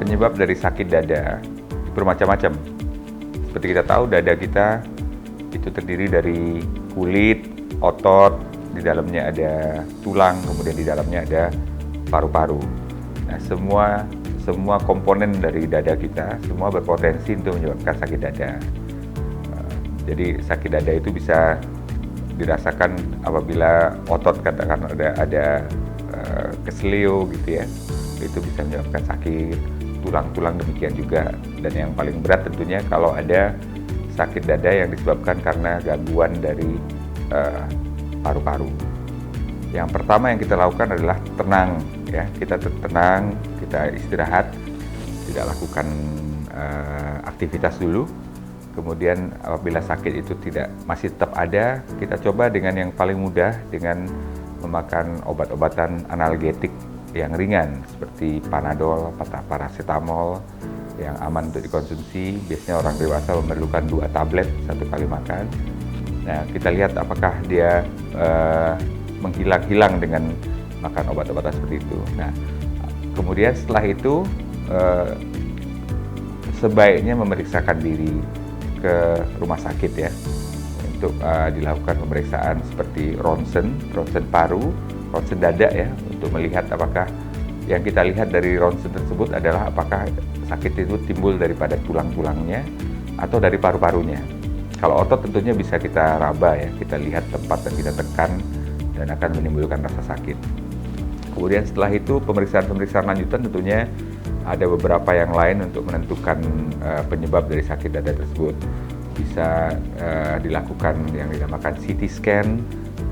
Penyebab dari sakit dada bermacam-macam. Seperti kita tahu, dada kita itu terdiri dari kulit, otot, di dalamnya ada tulang, kemudian di dalamnya ada paru-paru. Nah, semua komponen dari dada kita semua berpotensi untuk menyebabkan sakit dada. Jadi sakit dada itu bisa dirasakan apabila otot katakan ada keselio gitu ya, itu bisa menyebabkan sakit. Tulang-tulang demikian juga, dan yang paling berat tentunya kalau ada sakit dada yang disebabkan karena gangguan dari paru-paru. Yang pertama yang kita lakukan adalah tenang ya, kita tenang, kita istirahat, tidak lakukan aktivitas dulu. Kemudian apabila sakit itu masih tetap ada, kita coba dengan yang paling mudah dengan memakan obat-obatan analgetik yang ringan seperti Panadol, paracetamol yang aman untuk dikonsumsi. Biasanya orang dewasa memerlukan 2 tablet 1 kali makan. Nah, kita lihat apakah dia menghilang dengan makan obat-obatan seperti itu. Nah, kemudian setelah itu sebaiknya memeriksakan diri ke rumah sakit ya, untuk dilakukan pemeriksaan seperti ronsen paru, ronsen dada ya, untuk melihat apakah yang kita lihat dari ronsen tersebut adalah apakah sakit itu timbul daripada tulang-tulangnya atau dari paru-parunya. Kalau otot tentunya bisa kita raba ya, kita lihat tempat dan kita tekan dan akan menimbulkan rasa sakit. Kemudian setelah itu pemeriksaan lanjutan tentunya ada beberapa yang lain untuk menentukan penyebab dari sakit dada tersebut. Bisa dilakukan yang dinamakan CT scan,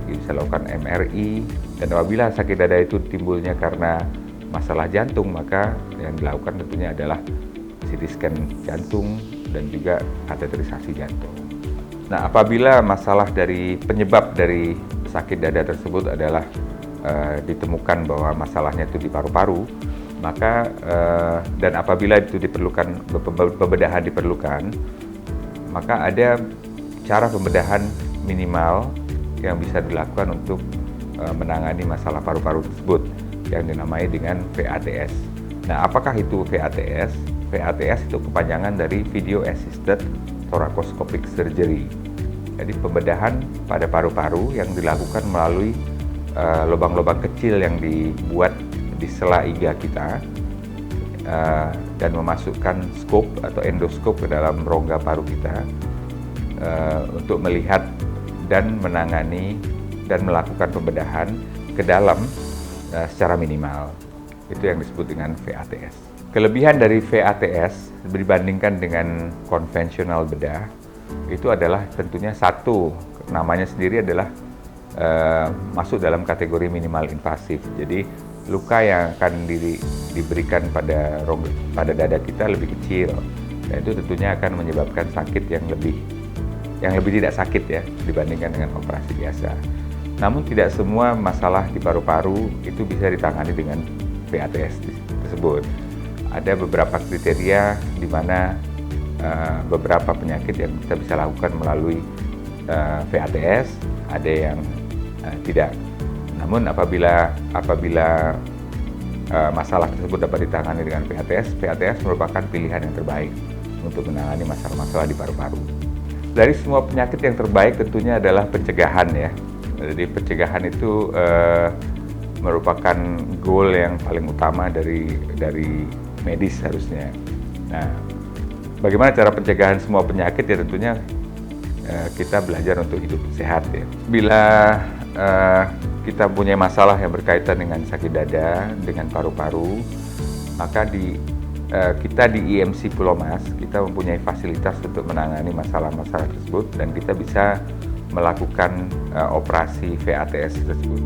bisa lakukan MRI, dan apabila sakit dada itu timbulnya karena masalah jantung, maka yang dilakukan tentunya adalah CT scan jantung dan juga kateterisasi jantung. Nah, apabila masalah dari penyebab dari sakit dada tersebut adalah ditemukan bahwa masalahnya itu di paru-paru, maka dan apabila itu diperlukan pembedahan diperlukan, maka ada cara pembedahan minimal yang bisa dilakukan untuk menangani masalah paru-paru tersebut yang dinamai dengan VATS. Nah, apakah itu VATS? VATS itu kepanjangan dari Video Assisted Thoracoscopic Surgery. Jadi pembedahan pada paru-paru yang dilakukan melalui lubang-lubang kecil yang dibuat di sela iga kita dan memasukkan skop atau endoskop ke dalam rongga paru kita untuk melihat dan menangani dan melakukan pembedahan ke dalam secara minimal. Itu yang disebut dengan VATS. Kelebihan dari VATS dibandingkan dengan konvensional bedah itu adalah tentunya satu, namanya sendiri adalah masuk dalam kategori minimal invasif. Jadi luka yang akan diberikan pada dada kita lebih kecil, dan itu tentunya akan menyebabkan sakit yang lebih tidak sakit ya dibandingkan dengan operasi biasa. Namun tidak semua masalah di paru-paru itu bisa ditangani dengan VATS tersebut. Ada beberapa kriteria di mana beberapa penyakit yang kita bisa lakukan melalui VATS, ada yang tidak. Namun apabila masalah tersebut dapat ditangani dengan VATS merupakan pilihan yang terbaik untuk menangani masalah-masalah di paru-paru. Dari semua penyakit yang terbaik tentunya adalah pencegahan ya. Jadi pencegahan itu merupakan goal yang paling utama dari medis harusnya. Nah, bagaimana cara pencegahan semua penyakit ya, tentunya kita belajar untuk hidup sehat ya. Bila kita punya masalah yang berkaitan dengan sakit dada, dengan paru-paru, maka kita di IMC Pulau Mas, kita mempunyai fasilitas untuk menangani masalah-masalah tersebut, dan kita bisa melakukan operasi VATS tersebut.